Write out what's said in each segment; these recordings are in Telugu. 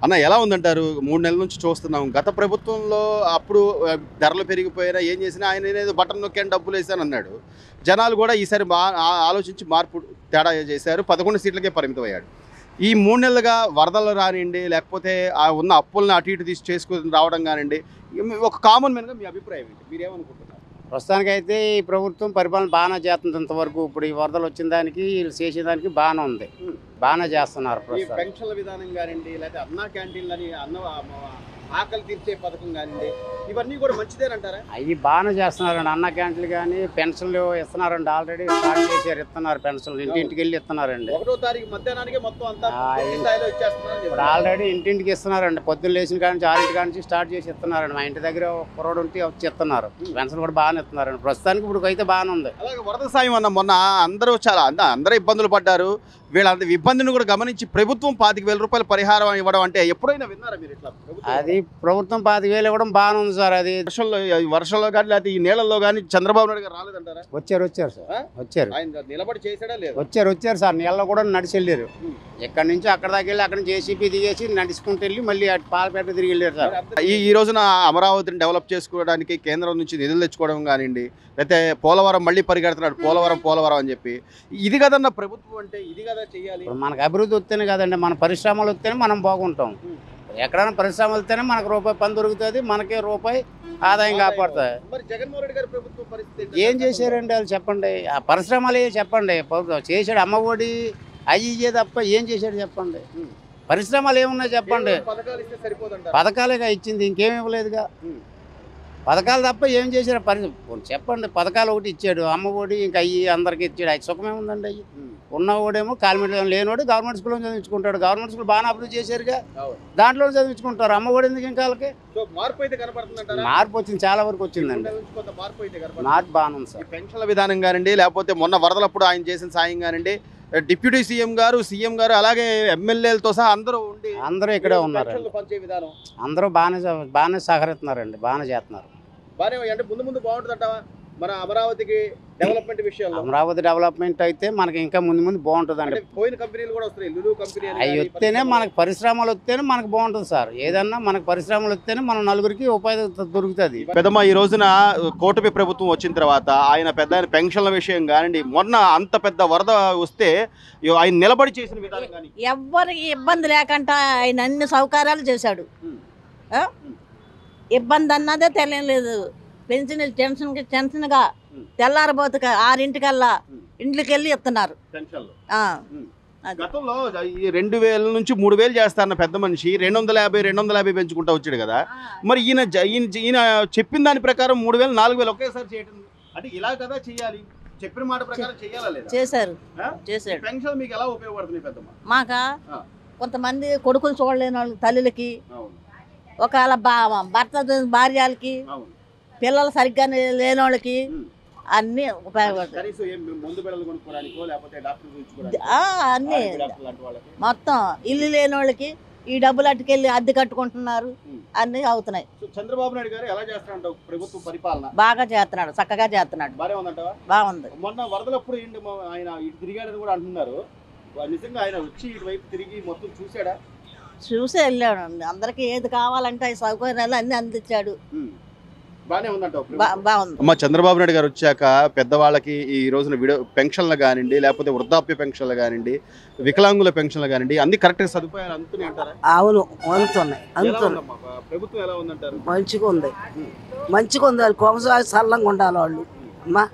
అన్న ఎలా ఉందంటారు? 3 నెలల నుంచి చూస్తున్నాం. గత ప్రభుత్వంలో అప్పుడు ధరలు పెరిగిపోయినా ఏం చేసినా ఆయన ఏదో బటన్ నొక్కాను డబ్బులేసానన్నాడు. జనాలు కూడా ఈసారి ఆలోచించి మార్పు తేడా చేశారు. 11 సీట్లకే పరిమితమయ్యాడు. ఈ 3 నెలలుగా వరదలు రానియండి, లేకపోతే ఉన్న అప్పులను అటు ఇటు చేసుకుని రావడం కానివ్వండి, ఒక కామన్ మ్యాన్‌గా మీ అభిప్రాయం ఏంటి? మీరేమనుకుంటున్నారు? ప్రస్తుతానికైతే ఈ ప్రభుత్వం పరిపాలన బాగానే చేస్తుంది ఇంతవరకు. ఇప్పుడు ఈ వరదలు వచ్చిన దానికి వీళ్ళు చేసేదానికి బాగానే ఉంది, బాగానే చేస్తున్నారు. ఈ ప్రస్తుతం పెన్షన్ల విధానం కానివ్వండి, లేకపోతే అన్నా క్యాంటీన్లని ఆకలి తీర్చే పథకం కానివ్వండి, ఇవన్నీ కూడా మంచిదేనంటారా? అవి బాగానే చేస్తున్నారండి. అన్న క్యాంటీన్లు కానీ పెన్షన్లు ఇస్తున్నారండి. ఆల్రెడీ స్టార్ట్ చేశారు, ఇస్తున్నారు పెన్షన్లు. ఇంటింటికి వెళ్ళి ఇస్తున్నారండి. 1వ తారీఖు మధ్యాహ్నానికి మొత్తం అంతా పూర్తి స్థాయిలో ఇచ్చేస్తున్నారు. ఇప్పుడు ఆల్రెడీ ఇంటింటికి ఇస్తున్నారండి. పొద్దున్న లేచిన కాడ నుంచి 6 కాడ నుంచి స్టార్ట్ చేసి ఇస్తున్నారండి. మా ఇంటి దగ్గర ఒక కుర్రోడు ఉంటే వచ్చి ఇస్తున్నారు. పెన్షన్ కూడా బాగానే ఇస్తున్నారండి. ప్రస్తుతానికి ఇప్పుడు అయితే బాగానే ఉంది. అలాగే వరద సాయం అన్న మొన్న అందరూ అందరూ ఇబ్బందులు పడ్డారు. వీళ్ళంత ఇబ్బందిని కూడా గమనించి ప్రభుత్వం 25,000 రూపాయలు పరిహారం ఇవ్వడం అంటే ఎప్పుడైనా విన్నారా మీరు? ఇట్లా అది ప్రభుత్వం 25,000 ఇవ్వడం బాగానే ఉంది సార్. అది వర్షంలో కానీ లేకపోతే ఈ నీళ్ళల్లో కానీ చంద్రబాబు నాయుడు గారు రాలేదంటారా? వచ్చారు సార్, వచ్చారు. ఆయన నిలబడి చేసాడా లేదు? వచ్చారు సార్. నీళ్ళలో కూడా నడిచి వెళ్ళారు. ఎక్కడి నుంచి అక్కడ దాకా వెళ్ళి అక్కడ నుంచి జేసీబీ దిగేసి నడుచుకుంటూ వెళ్ళి మళ్ళీ అటు పాలపేట తిరిగి వెళ్ళారు సార్. ఈ రోజున అమరావతిని డెవలప్ చేసుకోవడానికి కేంద్రం నుంచి నిధులు తెచ్చుకోవడం కానివ్వండి, లేకపోతే పోలవరం మళ్ళీ పరిగెడుతున్నాడు పోలవరం అని చెప్పి. ఇది కదన్న ప్రభుత్వం అంటే, ఇది కదా చెయ్యాలి. మనకు అభివృద్ధి వస్తేనే కదండి, మన పరిశ్రమలు వస్తేనే మనం బాగుంటాం. ఎక్కడైనా పరిశ్రమలు వస్తేనే మనకు రూపాయి పని దొరుకుతుంది, మనకే రూపాయి ఆదాయం కాపాడుతుంది. మరి జగన్మోహన్ రెడ్డి గారి ప్రభుత్వం పరిస్థితి ఏం చేశారండి వాళ్ళు చెప్పండి? ఆ పరిశ్రమలు చెప్పండి. చేశాడు అమ్మఒడి అవి తప్ప ఏం చేశాడు చెప్పండి? పరిశ్రమలు ఏమున్నాయి చెప్పండి? పథకాలేగా ఇచ్చింది, ఇంకేమి ఇవ్వలేదుగా. పథకాలు తప్ప ఏం చేశారు? చెప్పండి. పథకాలు ఒకటి ఇచ్చాడు, అమ్మఒడి, ఇంకా అయ్యి అందరికి ఇచ్చాడు. అవి సుఖమే ఉందండి. అయ్యి ఉన్నవాడేమో కాలిమీటర్ లేనివాడు గవర్నమెంట్ స్కూల్లో చదివించుకుంటాడు. గవర్నమెంట్ స్కూల్ బాగా అభివృద్ధి చేశారుగా, దాంట్లో చదివించుకుంటారు. అమ్మఒడి ఎందుకు ఇంకా వాళ్ళకి? మార్పు వచ్చింది, చాలా వరకు వచ్చిందండి. మార్పు బాగానే ఉంది సార్. పెన్షన్ల విధానం కానివ్వండి, లేకపోతే మొన్న వరదలప్పుడు ఆయన చేసిన సాయం కానివ్వండి, డిప్యూటీ సీఎం గారు అలాగే ఎమ్మెల్యేలతో సహా అందరూ ఇక్కడే ఉన్నారు. అందరూ బాగానే సహకరిస్తున్నారండి, బాగానే చేస్తున్నారు. అంటే ముందు బాగుంటుందంటావా మన అమరావతికి డెవలప్మెంట్ విషయంలో? అమరావతి డెవలప్మెంట్ అయితే మనకి ఇంకా ముందు బాగుంటుంది అండి. పోయిన కంపెనీలు కూడా వస్తున్నాయి, లులు కంపెనీ. అవి వస్తేనే మనకు పరిశ్రమలు వస్తేనే మనకు బాగుంటుంది సార్. ఏదన్నా మనకు పరిశ్రమలు వస్తేనే మనం నలుగురికి ఉపాధి దొరుకుతుంది. పెద్దమ్మ, ఈ రోజున కూటమి ప్రభుత్వం వచ్చిన తర్వాత ఆయన పెన్షన్ల విషయం కానివ్వండి, మొన్న అంత పెద్ద వరద వస్తే ఆయన నిలబడి చేసిన విధానం కానీ, ఎవ్వరికి ఇబ్బంది లేకుండా ఆయన అన్ని సౌకర్యాలు చేశాడు. ఇబ్బంది అన్నదే తెలియలేదు. పెన్షన్ టెన్షన్గా తెల్లారబోతుగా 6 ఇంట్లోకి వెళ్ళి ఇస్తున్నారు. గతంలో 2,000 నుంచి 3,000 చేస్తారన్న పెద్ద మనిషి 250 పెంచుకుంటా వచ్చాడు కదా. మరి ఈయన చెప్పిన దాని ప్రకారం 3,000 4,000 ఒకేసారి చేయటం అంటే ఇలా కదా చేయాలి? చెప్పిన మాట ప్రకారం చేయాలా లేదా? చేశాడు. పెన్షన్ మీకు ఎలా ఉపయోగపడుతుంది పెద్దమ్మ? మాకా కొంతమంది కొడుకులు చూడలేని వాళ్ళకి, తల్లులకి, ఒకవేళ భర్త భార్యలకి, పిల్లలు సరిగ్గా లేని వాళ్ళకి అన్ని ఉపయోగపడతాయి. అన్ని మొత్తం ఇల్లు లేని వాళ్ళకి ఈ డబ్బులు అట్టుకెళ్ళి అద్దె కట్టుకుంటున్నారు, అన్ని అవుతున్నాయి. చంద్రబాబు నాయుడు గారు ఎలా చేస్తున్నాడు ప్రభుత్వ పరిపాలన? బాగా చేస్తున్నాడు, చక్కగా చేస్తున్నాడు. బాగుంది. మొన్న వరదలప్పుడు ఆయన ఇటు తిరిగాడని కూడా అంటున్నారు. నిజంగా ఆయన వచ్చి ఇటువైపు తిరిగి మొత్తం చూసాడా? చూసి వెళ్ళాడు. అందరికి ఏది కావాలంటే ఆ సౌకర్యాలు అన్ని అందించాడు. బాగుంది. అమ్మ, చంద్రబాబు నాయుడు గారు వచ్చాక పెద్దవాళ్ళకి ఈ రోజున పెన్షన్లు కానివ్వండి, లేకపోతే వృద్ధాప్య పెన్షన్లు కానివ్వండి, వికలాంగుల పెన్షన్లు కానివ్వండి, అన్ని కరెక్ట్ సదుపాయాలు అందుతున్నాయి అంటారా? అవును, అందుతున్నాయి. ప్రభుత్వం ఎలా ఉందంటారు? మంచిగా ఉంది. వాళ్ళు కొనసాగి సల్లంగా ఉండాలి వాళ్ళు. అమ్మా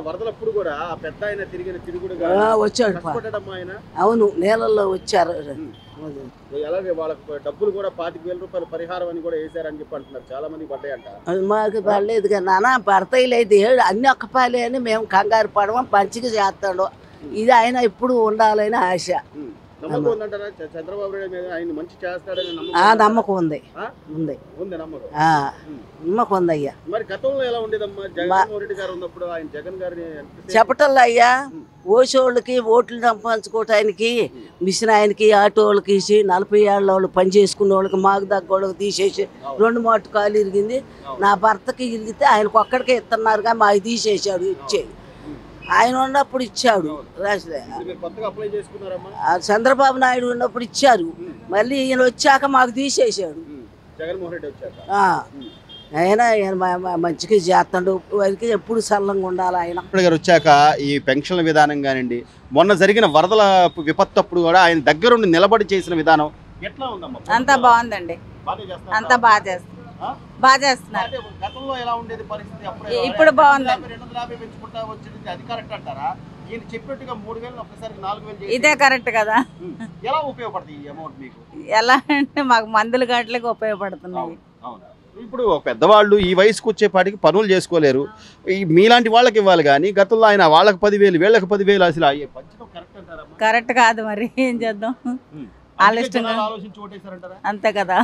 వరదలప్పుడు కూడా పెద్ద ఆయన వచ్చాడు. అవును, నీళ్ళల్లో వచ్చారు. అలాగే వాళ్ళకి డబ్బులు కూడా 25,000 రూపాయలు పరిహారం అని కూడా వేసారని చెప్పి అంటున్నారు. చాలా మంది పడ్డాయంట. మాకు పడలేదు కదా నాన్న. పడతాయి లేదు, అన్ని ఒక్కపాలే అని మేము కంగారు పడము. మంచిగా చేస్తాడు. ఇది ఆయన ఇప్పుడు ఉండాలని ఆశ. నమ్మకం ఉందంటారా చంద్రబాబు నాయుడు మీద? ఆయన మంచి చేస్తాడని నమ్మకం ఉంది. నమ్మకం ఉంది అయ్యా. మరి గతంలో ఎలా ఉండేదమ్మా జగన్మోహన్ రెడ్డి గారు ఉన్నప్పుడు? ఆయన జగన్ గారిని చెప్పటల్లా అయ్యా, ఓసోళ్ళకి ఓట్లు సంపాదించుకోవటానికి మిషన్ ఆయనకి ఆటోళ్ళకి ఇచ్చి 40 ఏళ్ళ వాళ్ళు పని చేసుకునే వాళ్ళకి మాకు దగ్గర వాళ్ళకి తీసేసి 2 మాటు కాలు ఇరిగింది. నా భర్తకి ఇరిగితే ఆయనకు ఒక్కడికే ఇస్తున్నారుగా, మాకు తీసేసాడు. ఇచ్చేది ఆయన ఉన్నప్పుడు ఇచ్చాడు. చంద్రబాబు నాయుడు ఉన్నప్పుడు ఇచ్చారు. మళ్ళీ ఈయన వచ్చాక మాకు తీసేసాడు. జగన్మోహన్ రెడ్డి వచ్చాక ఆ. ఆయన మంచిగా చేస్తాడు, వారికి ఎప్పుడు చల్లంగా ఉండాలి ఆయన. ముఖ్యమంత్రి గారు వచ్చాక ఈ పెన్షన్ల విధానం కానివ్వండి, మొన్న జరిగిన వరదల విపత్తు అప్పుడు కూడా ఆయన దగ్గరుండి నిలబడి చేసిన విధానం ఎట్లా ఉందమ్మా? అంతా బాగుందండి, బాగానే చేస్తున్నారా? అంతా బాగా చేస్తున్నారు, ఆ? బాగా చేస్తున్నారు. అంటే గతంలో ఎలా ఉండేది పరిస్థితి? అప్పుడు ఇప్పుడు బాగుంది. 250 పెంచుకుంటా వచ్చింది, అది కరెక్ట్ అంటారా? ఈయన చెప్పినట్టుగా 3,000 ఒక్కసారి 4,000 ఇదే కరెక్ట్ కదా. ఎలా ఉపయోగపడుతుంది ఈ అమౌంట్ మీకు? ఎలా అంటే మాకు మందుల గట్లకి ఉపయోగపడుతున్నాయి. అవును. ఇప్పుడు పెద్దవాళ్ళు ఈ వయసుకు వచ్చేపాటికి పనులు చేసుకోలేరు, ఈ మీలాంటి వాళ్ళకి ఇవ్వాలి కానీ గతంలో ఆయన వాళ్ళకి 10,000 వీళ్ళకి 10,000 అసలు అయ్యే పంచడం కరెక్ట్ అంటారా? కరెక్ట్ కాదు, మరి ఏం చేద్దాం. ఆలోచన ఆలోచించి ఓటేశారంటారా? అంతే కదా,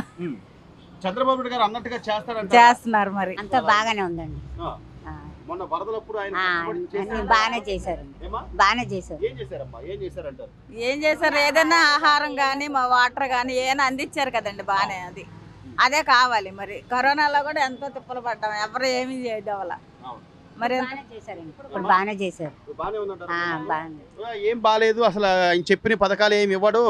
చంద్రబాబు నాయుడు గారు అన్నట్టుగా చేస్తారంట. చేస్తున్నారు మరి. అంతా బాగానే ఉందండి. మొన్న వరదలప్పుడు ఆయన అన్ని బాగానే చేశారు, బాగానే చేశారు. ఏం చేశారమ్మా? ఏం చేశారంటారు? ఏం చేశారు, ఏదైనా ఆహారం కానీ మా వాటర్ కానీ ఏమైనా అందించారు కదండి, బాగానే. అదే కావాలి. మరి కరోనాలో కూడా ఎంతో తిప్పలు పడ్డాం, ఎవరు ఏమి చేయడం మరి. బాగానే చేశారండి, ఇప్పుడు బాగానే చేశారు. బానే ఉందంటారా? బాగానే. ఏం బాలేదు అసలు, ఆయన చెప్పిన పథకాలు ఏమి ఇవ్వడు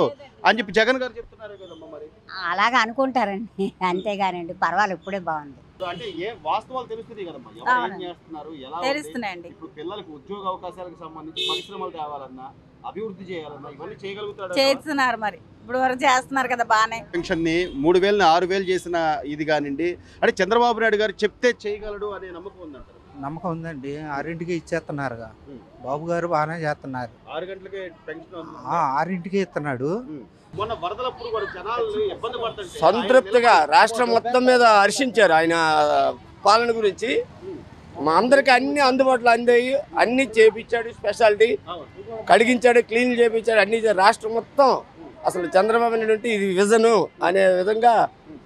అని చెప్పి జగన్ గారు చెప్తున్నారు కదమ్మా. మరి అలాగా అనుకుంటారండి, అంతేగానండి పర్వాలేదు, ఇప్పుడే బాగుంది. అంటే ఏ వాస్తవాలు తెలుస్తున్నాయి కదమ్మా, ఎవరు ఏం చేస్తున్నారు, ఎలా ఉంది? తెలుస్తున్నాయండి. ఇప్పుడు పిల్లలకు ఉద్యోగ అవకాశాలకు సంబంధించి పరిశ్రమలు తేవాలన్నా, అభివృద్ధి చేయాలన్నా ఇవన్నీ చేయగలుగుతాడు. చేస్తున్నారు మరి, ఇప్పుడు వరకు చేస్తున్నారు కదా బాగానే. పెన్షన్ ని 3,000 6,000 చేసిన ఇది కానివ్వండి, అంటే చంద్రబాబు నాయుడు గారు చెప్తే చేయగలడు అనే నమ్మకం ఉందంటారు? నమ్మకం ఉందండి. 6ంటికి ఇచ్చేస్తున్నారుగా, బాబు గారు బాగానే చేస్తున్నారు. 6 గంటలకే పెన్షన్ 6ంటికి ఇస్తున్నాడు. మొన్న వరదలప్పుడు కూడా జనాలు ఇబ్బంది పడుతుంటే సంతృప్తిగా రాష్ట్రం మొత్తం మీద హర్షించారు ఆయన పాలన గురించి. మా అందరికి అన్ని అందుబాటులో అందాయి, అన్ని చేపించాడు, స్పెషాలిటీ కడిగించాడు, క్లీన్ చేపించాడు, అన్ని రాష్ట్రం మొత్తం. అసలు చంద్రబాబు నాయుడు అంటే ఇది విజను అనే విధంగా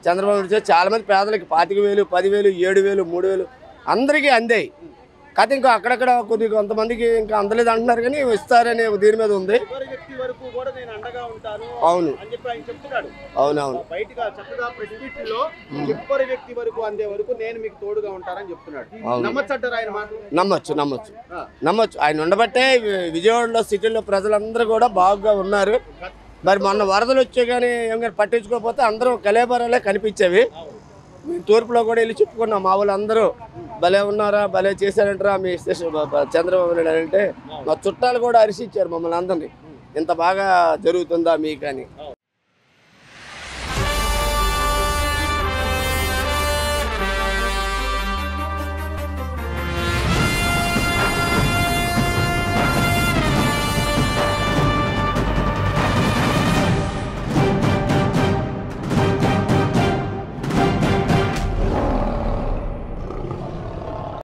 చంద్రబాబు నాయుడు చాలా మంది పేదలకి 25,000 10,000 7,000 3,000 అందరికీ అందాయి. కాకపోతే ఇంకా అక్కడక్కడ కొద్దిగా కొంతమందికి ఇంకా అందలేదు అంటున్నారు, కానీ ఇస్తారనే దీని మీద ఉంది. అవును అవునవును. బయటగా చక్కగా ప్రెసిడెంట్లో చివరి వ్యక్తి వరకు అందే వరకు నేను మీకు తోడుగా ఉంటానని చెప్తున్నాడు. నమ్మొచ్చంటారు ఆయన మాటలు? నమ్మొచ్చు. ఆయన ఉండబట్టే విజయవాడలో సిటీలో ప్రజలందరూ కూడా బాగా ఉన్నారు. మరి మొన్న వరదలు వచ్చే కానీ ఏం కానీ పట్టించుకోకపోతే అందరూ కలేబరాలే కనిపించేవి. మేము తూర్పులో కూడా వెళ్ళి చెప్పుకున్నాం, మా వాళ్ళు అందరూ భలే ఉన్నారా, భలే చేశారంటారా మీ చంద్రబాబు నాయుడు అంటే. మా చుట్టాలు కూడా హర్షించారు మమ్మల్ని అందరినీ, ఇంత బాగా జరుగుతుందా మీకు అని.